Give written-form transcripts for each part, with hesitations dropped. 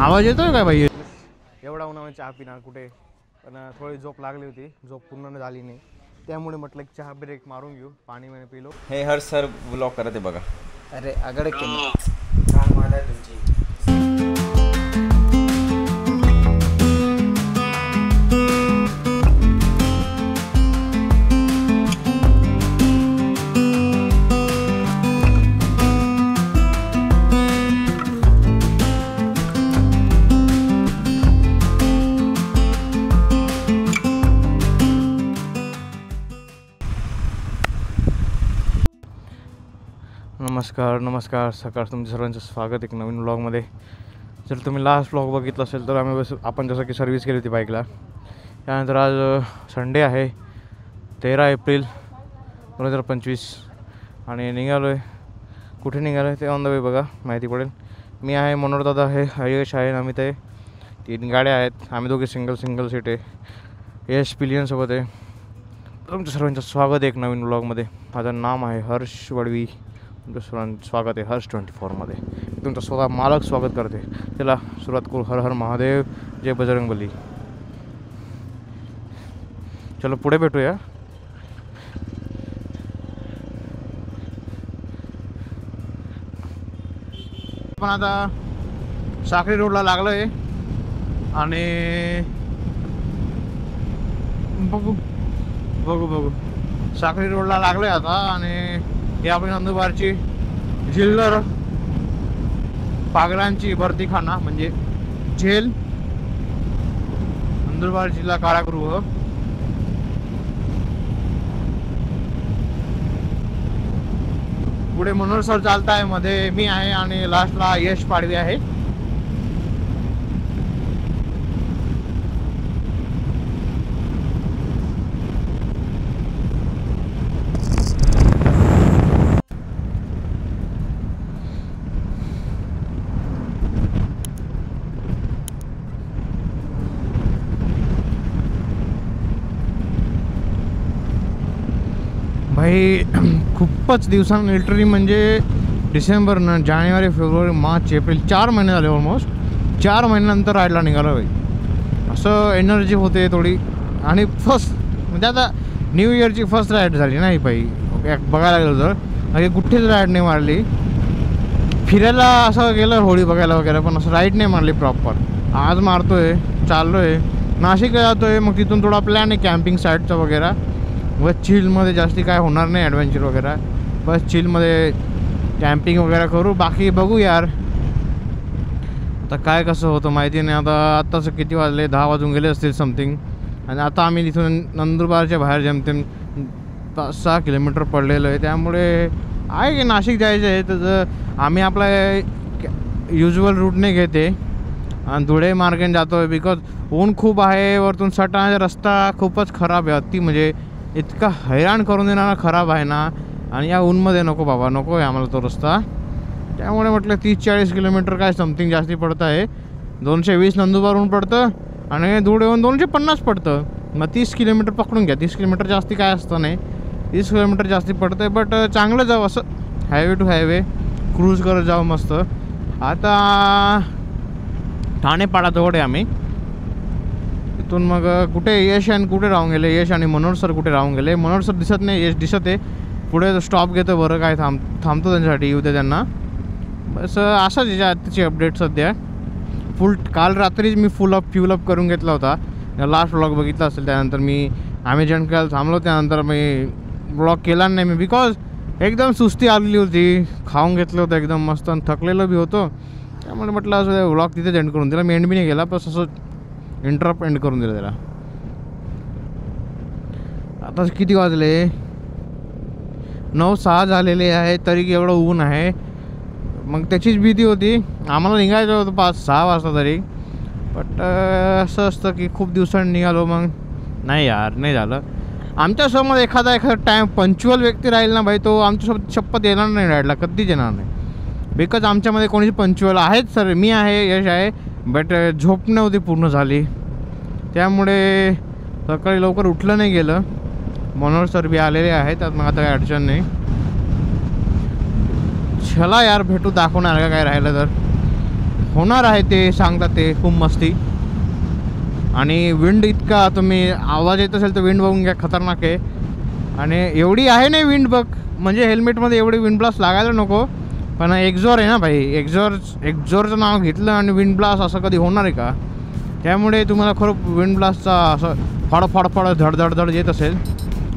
आवाज येतोय काय भाई? एवढा उन्हामध्ये चहा पिणार कुठे, पण थोडी झोप लागली होती, झोप पूर्ण झाली नाही, त्यामुळे म्हटलं की चहा ब्रेक मारून घेऊ, पाणी मैंने पिलो. हे हर सर ब्लॉग करत आहे बघा. अरे आगड केलं काय माहिती आहे तुमची. नमस्कार सकाळ, तुमचं सर्वांचं स्वागत एक नवीन व्लॉगमध्ये. जर तुम्ही लास्ट व्लॉग बघितला असेल तर आपण जसं की सर्व्हिस केली होती बाईकला. त्यानंतर आज संडे आहे, 13 एप्रिल 2025 आणि निघालो आहे. कुठे निघालो आहे ते ऑन द वे बघा, माहिती पडेल. मी आहे, मनोहर दादा आहे, आयुष आहे, अमित आहे. 3 गाड्या आहेत, आम्ही दोघे सिंगल सीट आहे. यश पिलियनसोबत आहे. तुमचं सर्वांचं स्वागत आहे एक नवीन व्लॉगमध्ये. माझं नाम आहे हर्ष वडवी. तुमचं सर्वांचं स्वागत आहे हर्ष 24मध्ये. तुमचं स्वतः मालक स्वागत करते. चला सुरुवात करू. हर हर महादेव, जय बजरंगबली. चलो पुढे भेटूया. पण आता साखरी रोडला लागलो आहे आणि बघू साखरी रोडला लागलो आहे आता. आणि ही आपली नंदुरबारची जिल्हा पागलांची भरतीखाना म्हणजे जेल, नंदुरबार जिल्हा कारागृह. पुढे मनोहर सर चालताय, मध्ये मी आहे आणि लास्टला यश पाडवी आहे. भाई खूपच दिवसांनी लिटरली म्हणजे डिसेंबर जानेवारी फेब्रुवारी मार्च एप्रिल 4 महिने झाले. ऑलमोस्ट 4 महिन्यानंतर राईडला निघालो भाई. असं एनर्जी होते थोडी. आणि फर्स्ट म्हणजे आता न्यू इयरची फर्स्ट राईड झाली नाही भाई बघायला गेलं तर. अगे कुठेच राईड नाही मारली. फिरायला असं गेलं होळी बघायला वगैरे, पण असं राईड नाही मारली प्रॉपर. आज मारतोय, चाललो आहे नाशिकला जातो आहे. मग तिथून थोडा प्लॅन आहे कॅम्पिंग साईडचा वगैरे. बस चिलमध्ये जास्ती काय होणार नाही ॲडव्हेंचर वगैरे. बस चिलमध्ये कॅम्पिंग वगैरे करू. बाकी बघू यार आता काय कसं होतं माहिती नाही. आत्ताच किती वाजले, 10 वाजून गेले असतील समथिंग. आणि आता आम्ही तिथून नंदुरबारच्या बाहेर जेमतेम 5-6 किलोमीटर पडलेलं आहे. त्यामुळे आहे की नाशिक जायचं आहे तर आम्ही आपला युज्युअल रूटने घेते आणि धुळे मार्गेने जातो आहे. बिकॉज ऊन खूप आहे, वरतून सटाण्याचा रस्ता खूपच खराब आहे. अति म्हणजे इतका हैराण करून देणारा खराब आहे ना. आणि या ऊनमध्ये नको बाबा, नको आहे आम्हाला तो रस्ता. त्यामुळे म्हटलं 30-40 किलोमीटर काय समथिंग जास्ती पडतं आहे. 220 नंदुरबारहून पडतं आणि धुळेहून 250 पडतं. मग 30 किलोमीटर पकडून घ्या. 30 किलोमीटर जास्ती काय असतं नाही, 30 किलोमीटर जास्ती पडतं आहे. बट चांगलं जाऊ असं हायवे टू हायवे क्रूज करत जाऊ मस्त. आता ठाणेपाडाजवळ आहे आम्ही. तिथून मग कुठे यश आणि कुठे राहून गेले, यश आणि मनोहर सर कुठे राहून गेले. मनोहर सर दिसत नाही, यश दिसत आहे. पुढे स्टॉप घेतो बरं काय थांबतो त्यांच्यासाठी, येऊ दे त्यांना. बस असाच याच्या आत्ताची अपडेट सध्या. काल रात्रीच मी फ्यूलअप करून घेतला होता. लास्ट व्लॉग बघितला असेल. त्यानंतर मी अमेझॉन केला थांबलो. त्यानंतर मी व्लॉग केला नाही मी, बिकॉज एकदम सुस्ती आलेली होती. खाऊन घेतलं होतं एकदम मस्त आणि थकलेलं बी होतो. त्यामुळे म्हटलं असं व्लॉग तिथेच एंड करून दिला. मी एंड बी नाही केला, बस असं इंटरप्ट एंड करून दिलं त्याला. आता किती वाजले, 9:06 झालेले आहे, तरी एवढं ऊन आहे. मग त्याचीच भीती होती. आम्हाला निघायचं होतं 5-6 वाजता तरी. बट असं असतं की खूप दिवसांनी निघालो. मग नाही यार, नाही झालं. आमच्यासमोर एखादा टाईम पंच्युअल व्यक्ती राहील ना भाई, तो आमच्यासोबत शपथ येणार नाही राईडला, कधीच येणार नाही. बिकॉज आमच्यामध्ये कोणीच पंच्युअल आहेत सर. मी आहे, यश आहे, बट झोप नव्हती पूर्ण झाली. त्यामुळे सकाळी लवकर उठलं नाही गेलं. मनोहर सर बी आलेले आहेत, मग आता काही अडचण नाही. चला यार भेटू, दाखवणार का काय राहिलं तर. होणार आहे ते सांगतात ते खूप मस्ती. आणि विंड इतका, तुम्ही आवाज येत असेल तर विंड बघून घ्या, खतरनाक आहे. आणि एवढी आहे नाही विंड बघ, म्हणजे हेल्मेटमध्ये एवढी विंड ब्लास्ट लागायला नको. पण एक्झॉर आहे ना भाई, एक्झॉरचं नाव घेतलं आणि विंड ब्लास्ट असं कधी होणार आहे का? त्यामुळे तुम्हाला खरं विंड ब्लास्टचा असं फड धड येत असेल.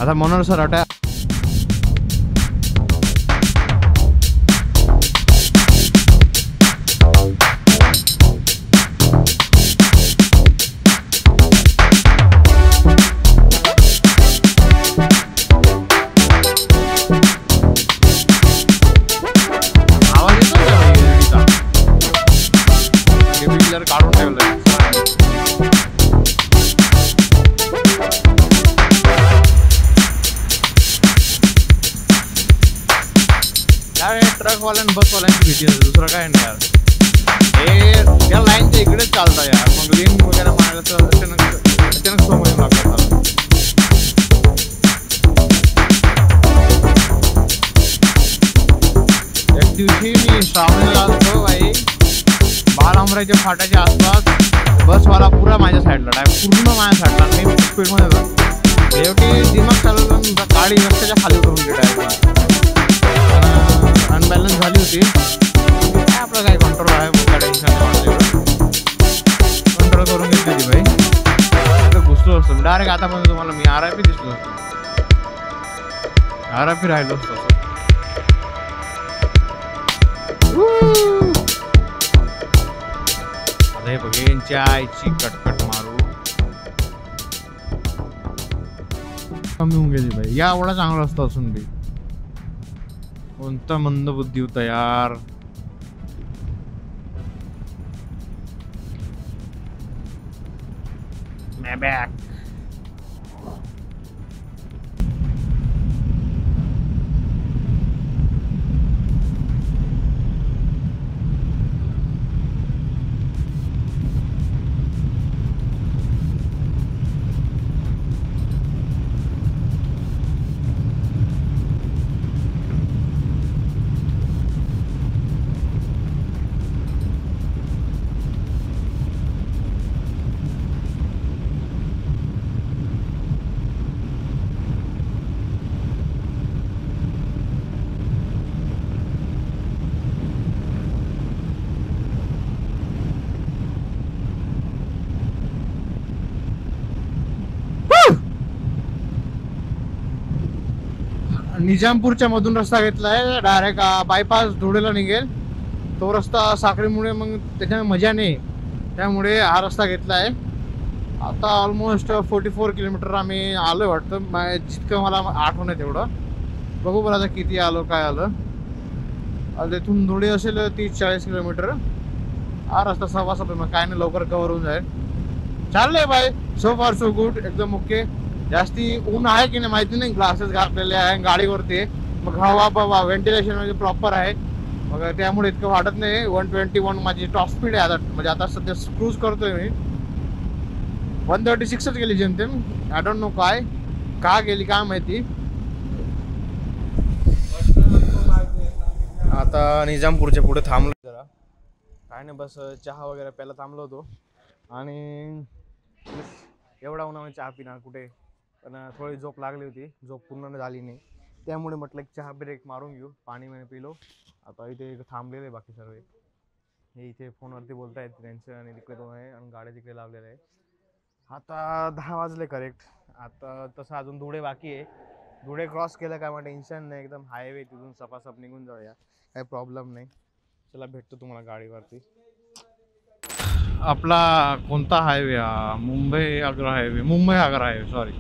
आता म्हणून सर अटॅक काढून ठेवलं. ट्रकवाल्यांना बसवाल्यांची भीती असते, दुसरं काय नाही यार. हे त्या लाईनच्या इकडेच चालतं यार, मग लिंक वगैरे मारायला तर अचानक समोर लागतात. एक दिवशी मी श्रावणला होतो भाई, बारामराच्या फाट्याच्या आसपास बसवाला पुरा माझ्या साईडला, पूर्ण माझ्या साईडला. मी स्पीडमध्ये होतो, शेवटी दिमाग चालवलं, गाडी रस्त्याच्या खाली उतरून गेली. अनबॅलन्स झाली होती. काय आपलं काय कंट्रोल आहे, कंट्रोल करून घेतली होती भाई. घुसलो असतो डायरेक्ट. आतापर्यंत तुम्हाला मी RIP दिसलो असतो, RIP राहिलो असतो. आता हे बघ, यांच्या आईची कटकट मारू कमी होऊन गेली भाई. या एवढा चांगला रस्ता असून बी कोणता मंद बुद्धी होता यार. मैं बॅक. निजामपूरच्या मधून रस्ता घेतलाय, डायरेक्ट बायपास धुळेला निघेल. तो रस्ता साखळीमुळे मग त्याच्यामुळे मजा नाही, त्यामुळे हा रस्ता घेतलाय. आता ऑलमोस्ट 44 किलोमीटर आम्ही आलो वाटतं, जितकं मला आठवण आहे तेवढं. बघू बरं आता किती आलो काय आलं. तिथून धुळे असेल 30-40 किलोमीटर. हा रस्ता सव्वा मग काय नाही, लवकर कव्हर होऊन जाईल. चाललंय बाय, सो फार सो गुड, एकदम ओके. जास्ती ऊन आहे की नाही माहिती नाही, ग्लासेस घातलेले आहे गाडीवरती, मग हवा बाबा व्हेंटिलेशन म्हणजे प्रॉपर आहे, मग त्यामुळे इतकं वाटत नाही. 121 माझी टॉप स्पीड आहे आता, म्हणजे आता सध्या क्रूज करतोय मी. 136च गेली जेमतेम, आय डोंट नो का गेली काय माहिती. आता निजामपूरच्या पुढे थांबलो जरा, काय नाही बस चहा वगैरे प्यायला थांबलो होतो. आणि एवढा उन्हामध्ये चहा पिणार कुठे, पण थोडी झोप लागली होती, झोप पूर्ण झाली नाही, त्यामुळे म्हटलं एक चहा ब्रेक मारून घेऊ. पाणी पिलो. आता इथे थांबलेले बाकी सर्व, हे इथे फोनवरती बोलतायत त्यांचं, आणि तिकडे दोन आहे आणि गाड्या तिकडे लावलेल्या आहे. आता 10 वाजले करेक्ट. आता तसं अजून धुळे बाकी आहे, धुळे क्रॉस केलं काय मग टेन्शन नाही, एकदम हायवे, तिथून सपासप निघून जाऊया, काही प्रॉब्लेम नाही. चला भेटतो तुम्हाला गाडीवरती. आपला कोणता हायवे हा, Mumbai Agra highway sorry,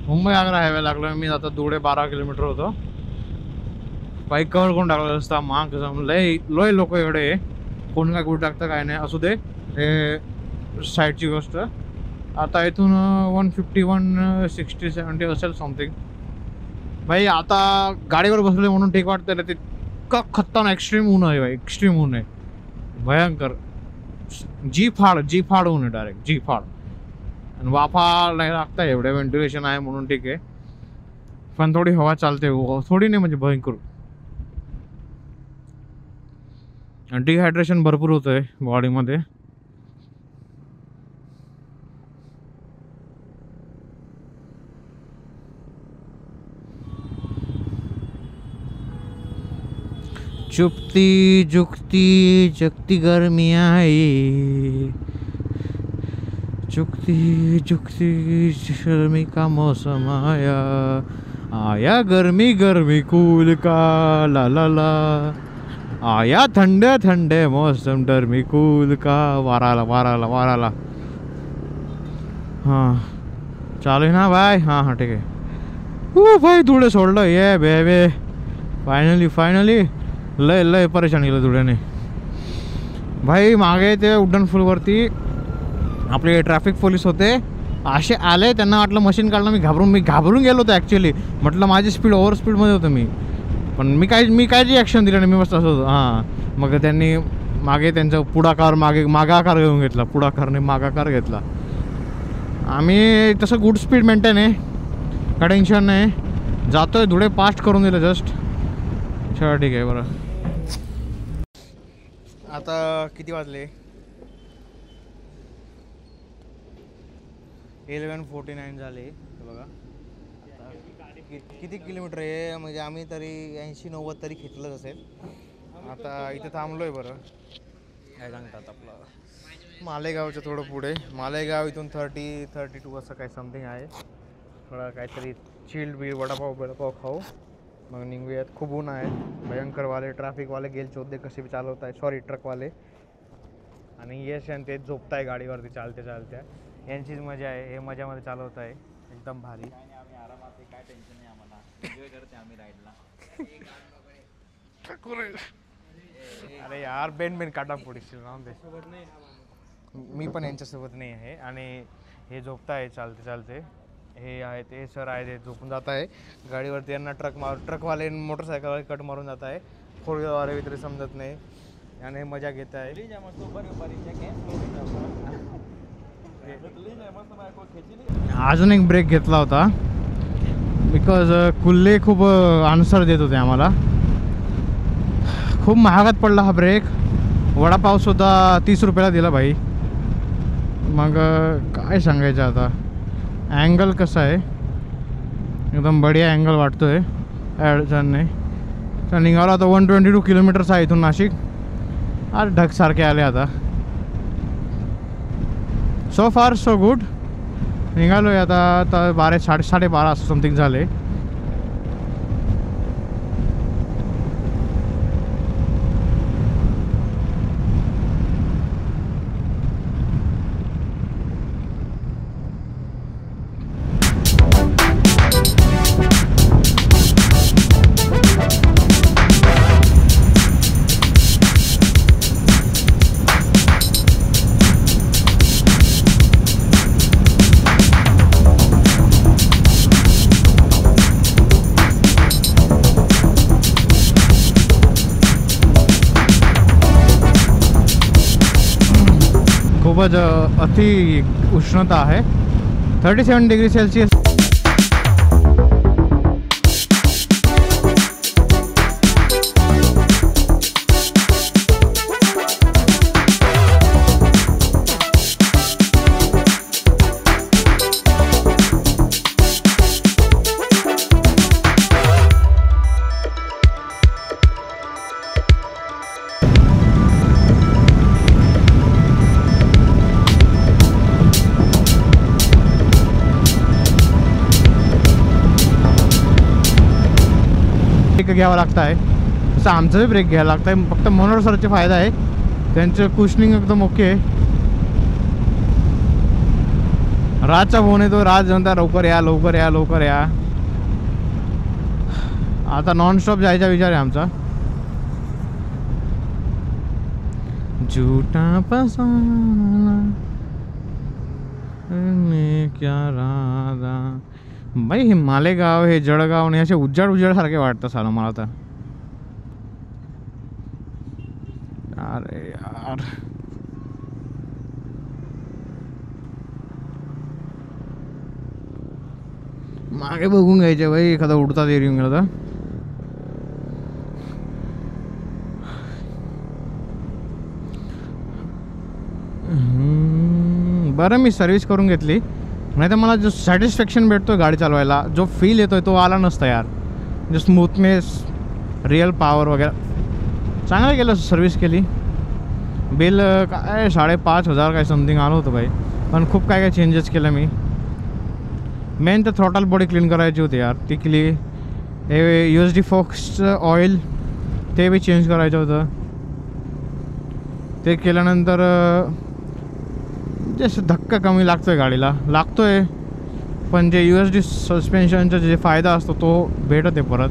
Mumbai Agra highway लागलो मी. आता धुळे 12 किलोमीटर होतो, बाईक कवर करून टाकला रस्ता. माग लय लोक एवढे, कोण काय कुठे टाकतं काय नाही, असू दे, हे साईडची गोष्ट. आता इथून 150, 160, 170 असेल समथिंग. भाई आता गाडीवर बसले म्हणून ठीक वाटतं रे, ते इतका खतरनाक एक्स्ट्रीम ऊन आहे भाई, एक्स्ट्रीम ऊन आहे भयंकर. जी फाड ऊन आहे, डायरेक्ट जी फाड. आणि वाफा नाही लागता, एवढे व्हेंटिलेशन आहे म्हणून ठीक आहे, पण थोडी हवा चालते, थोडी नाही म्हणजे भयंकर. डिहायड्रेशन भरपूर होतं आहे बॉडीमध्ये. चुपती जुगती जगती गर्मी आई, चुकती चुकती गर्मी का मौसम आया, आया गर्मी गर्मी कूल का ला ला ला, आया ठंडे ठंडे मौसम गर्मी कूल का. वाराला वाराला वाराला. हां चालू आहे ना बाय. हां हां ठीक आहे. भाई धुळे सोडलं ये बे फायनली फायनली. लय लय परेशान केलं धुळ्याने भाई. मागे ते उड्डाण पूलवरती आपले ट्रॅफिक पोलीस होते, असे आले, त्यांना वाटलं मशीन काढलं. मी घाबरून गेलो होतो ॲक्च्युली. म्हटलं माझी स्पीड ओव्हर स्पीडमध्ये होतं मी, पण मी काय ॲक्शन दिलं नाही. मी मस्त असं होतं. हां मग त्यांनी मागे त्यांचा पुढाकार मागाकार घेऊन घेतला. पुढाकारने मागाकार घेतला. आम्ही तसं गुड स्पीड मेंटेन आहे, काय टेन्शन नाही. जातो आहे धुळे फास्ट करून दिलं जस्ट. चला ठीक आहे. बरं आता किती वाजले? 11:49 झाले. बघा किती किलोमीटर आहे, म्हणजे आम्ही तरी 80-90 तरी खेचलंच असेल. आता इथे थांबलो आहे. बरं काय सांगतात आपलं मालेगावच्या थोडं पुढे. मालेगाव इथून 30-32 असं काय समथिंग आहे. थोडा काहीतरी चिल्ड वडापाव खाऊ, मग निघूयात. खूप ऊन आहे भयंकरवाले. ट्रॅफिकवाले गेल चोद्दे कसे बी चालवत आहे, सॉरी ट्रकवाले. आणि यश आणि ते झोपत आहे गाडीवरती चालत्या चालत्या. यांचीच मजा आहे, हे मजामध्ये चालवत आहे एकदम भारी. काय टेन्शन नाही आम्हाला, एन्जॉय करते आम्ही राईडला. अरे यार बेन काटा पुढील राहून दे. मी पण यांच्यासोबत नाही आहे. आणि हे झोपत आहे चालते चालते. हे आहे ते सर आहे ते झोपून जात आहे गाडीवरती. यांना ट्रकवाले मोटरसायकलवाले कट मारून जात आहे. 4 व्हीलरवाले तरी समजत नाही आणि मजा घेत आहे. अजून एक ब्रेक घेतला होता बिकॉज कुल्ले खूप आन्सर देत होते आम्हाला. खूप महागात पडला हा ब्रेक. वडापावसुद्धा 30 रुपयाला दिला भाई. मग काय सांगायचं आता. अँगल कसा आहे, एकदम बढिया अँगल वाटतो आहे, अडचण नाही. तर निघालो आता. 122 किलोमीटर्स आहे इथून नाशिक. आज ढगसारखे आले आता. सो फार सो गुड. निघालो आहे आता. 12-12:30 असं समथिंग झाले. खूपच अति उष्णता आहे. 37 डिग्री सेल्सिअस. ब्रेक घ्यावा लागत आहे तसं आमचाही ब्रेक घ्यायला लागत आहे. फक्त मनोहर सरचे फायदा आहे, त्यांचं कुशनिंग एकदम ओके आहे. राजचा फोन येतो. राज म्हणता लवकर या लवकर या लवकर या. आता नॉनस्टॉप जायचा विचार आहे आमचा. झूठा पसाना क्या राधा. भाई हे मालेगाव, हे जळगाव आणि असे उज्जड सारखे वाटतं साला मला आता. अरे यार मागे बघून घ्यायचे भाई, एखादा उडता देर येऊन गेला तर. बरं मी सर्व्हिस करून घेतली, नाही तर मला जो सॅटिस्फॅक्शन भेटतो गाडी चालवायला, जो फील येतो तो आला नसता यार. जो स्मूथनेस, रिअल पॉवर वगैरे चांगलं केलं. सर्व्हिस केली. बिल काय 5,500 काय समथिंग आलं होतं भाई. पण खूप काय चेंजेस केलं मी. मेन तर थ्रॉटल बॉडी क्लीन करायची होती यार, ती केली. हे USD फोक्सचं ऑइल ते बी चेंज करायचं होतं. ते केल्यानंतर जसं धक्का कमी लागतो आहे गाडीला, लागतो आहे. पण जे USD सस्पेन्शनचा जे फायदा असतो तो भेटत आहे परत.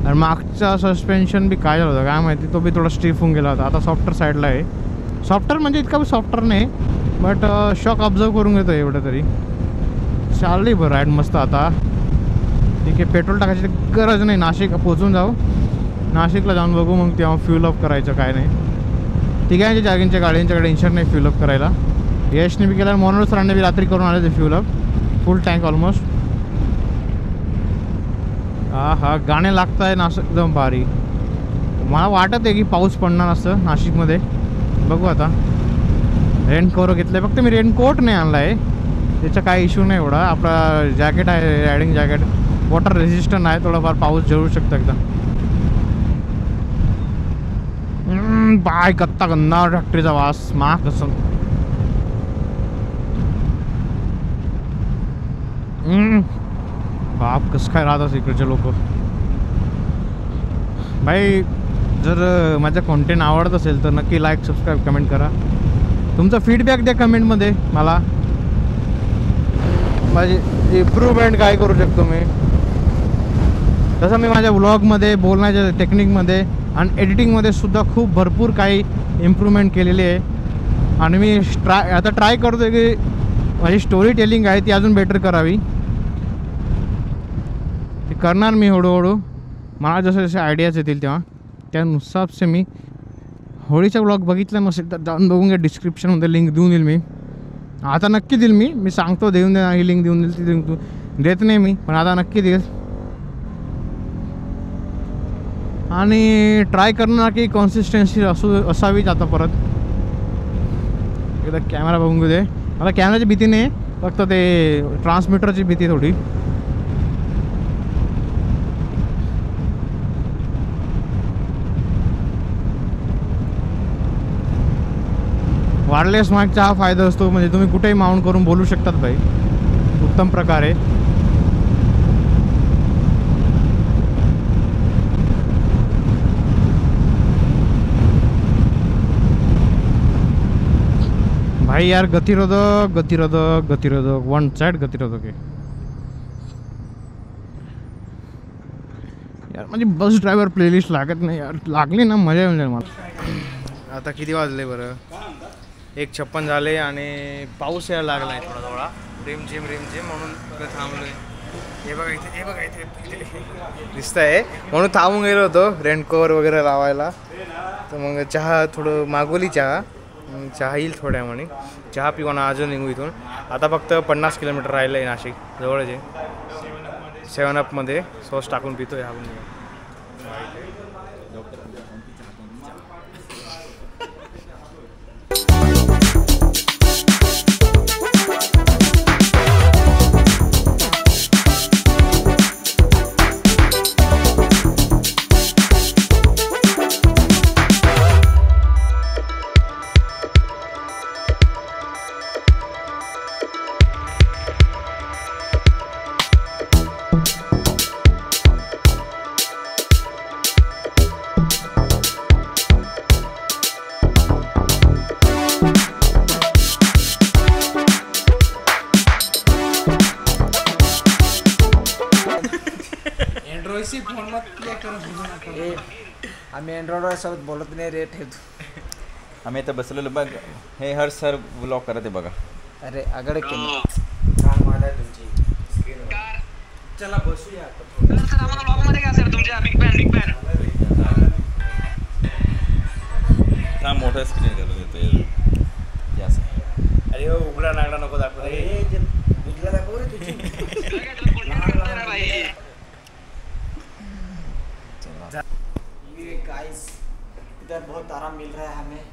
आणि मागचा सस्पेन्शन बी काय झालं होतं काय माहिती, तो बी थोडा स्टिफ होऊन गेला होता. आता सॉफ्टवेअर साईडला आहे. सॉफ्टवेअर म्हणजे इतका बी सॉफ्टवेअर नाही, बट शॉक ऑब्झर्व करून घेतो एवढं तरी. चालली बरं राईड मस्त. आता ठीक आहे, पेट्रोल टाकायची गरज नाही. नाशिक पोचून जाऊ, नाशिकला जाऊन बघू मग तेव्हा फ्यूल अप करायचं काय नाही. तिघांच्या जागींच्या गाड्यांच्याकडे टेन्शन नाही फ्यूल अप करायला. यशने बी केला, मनोज सरांनी बी रात्री करून आले ते फ्यूल अप, फुल टँक ऑलमोस्ट. हा गाणे लागत आहे नाशिक एकदम भारी. मला वाटत आहे की पाऊस पडणार असतं नाशिकमध्ये. बघू आता. रेनकोट घेतलं आहे, फक्त मी रेनकोट नाही आणला आहे, त्याचा काय इश्यू नाही एवढा. आपला जॅकेट आहे, रायडिंग जॅकेट, वॉटर रेजिस्टंट आहे, थोडंफार पाऊस झळू शकतं एकदा. बाय कत्ता गंदा फॅक्टरीचा वास मा कसं. बाप कसं काय राहतात इकडचे लोक. भाई जर माझा कॉन्टेंट आवडत असेल तर नक्की लाईक, सबस्क्राईब, कमेंट करा. तुमचा फीडबॅक द्या कमेंटमध्ये मला. माझी इम्प्रूव्हमेंट काय करू शकतो मी. तसं मी माझ्या व्लॉगमध्ये, बोलण्याच्या टेक्निकमध्ये आणि एडिटिंगमध्ये सुद्धा खूप भरपूर काही इम्प्रूव्हमेंट केलेली आहे. आणि मी आता ट्राय करतो की माझी स्टोरी टेलिंग आहे ती अजून बेटर करावी. ते करणार मी हळूहळू. मला जसे जसे आयडियाज येतील तेव्हा त्यानुसार मी होळीचा ब्लॉग बघितला नसेल तर जाऊन बघून घ्या. डिस्क्रिप्शनमध्ये लिंक देऊन देईल मी. आता नक्की देईल मी सांगतो देऊन दे, ही लिंक देऊन देईल, ती लिंक देत नाही मी, पण आता नक्की देईल. आणि ट्राय करणार की कॉन्सिस्टन्सी असावीच. आता परत एकदा कॅमेरा बघून घेऊ दे. मला कॅमेराची भीती नाही, फक्त ते ट्रान्समीटरची भीती थोडी. वायरलेस माईकचा हा फायदा असतो, म्हणजे तुम्ही कुठेही माउंट करून बोलू शकतात भाई, उत्तम प्रकारे. भाई यार गतिरोधक गतिरोधक गतिरोधक, वन साइड गतिरोधक आहे यार. म्हणजे बस ड्रायव्हर प्लेलिस्ट लागत नाही यार, लागली ना मजा येऊन जाईल मला. आता किती वाजले बरं, 1:56 झाले आणि पाऊस यायला लागला आहे थोडा थोडा, रिमझिम रिमझिम, म्हणून इकडे थांबलो आहे. हे बघा इथे, हे बघा इथे दिसत आहे, म्हणून थांबून गेलो होतो रेनकोट वगैरे लावायला. तर मग चहा थोडं मागवली, चहा येईल थोड्या म्हणे, चहा पिऊ ना अजून निघू इथून. आता फक्त 50 किलोमीटर राहिलं आहे, नाशिक जवळच आहे. 7 अपमध्ये सॉस टाकून पितो आहे आपण. आम्ही अँड्रॉइड सोबत बोलत नाही रे, ठेवतो. आम्ही आता बसलेलो बघ, हे हर सर व्लॉग करत आहे बघा. अरे आगड केली. चला बसूया सर, आम्हाला ब्लॉग मध्ये घ्या सर, तुमच्या बिग बॅन हा मोठा स्क्रीन करत येतो जास्त. अरे हो उघडा नागडा नको दाखव रे, बुजला दाखव रे तुझी. ये गाइस इधर बहुत आराम मिल रहा है हमें.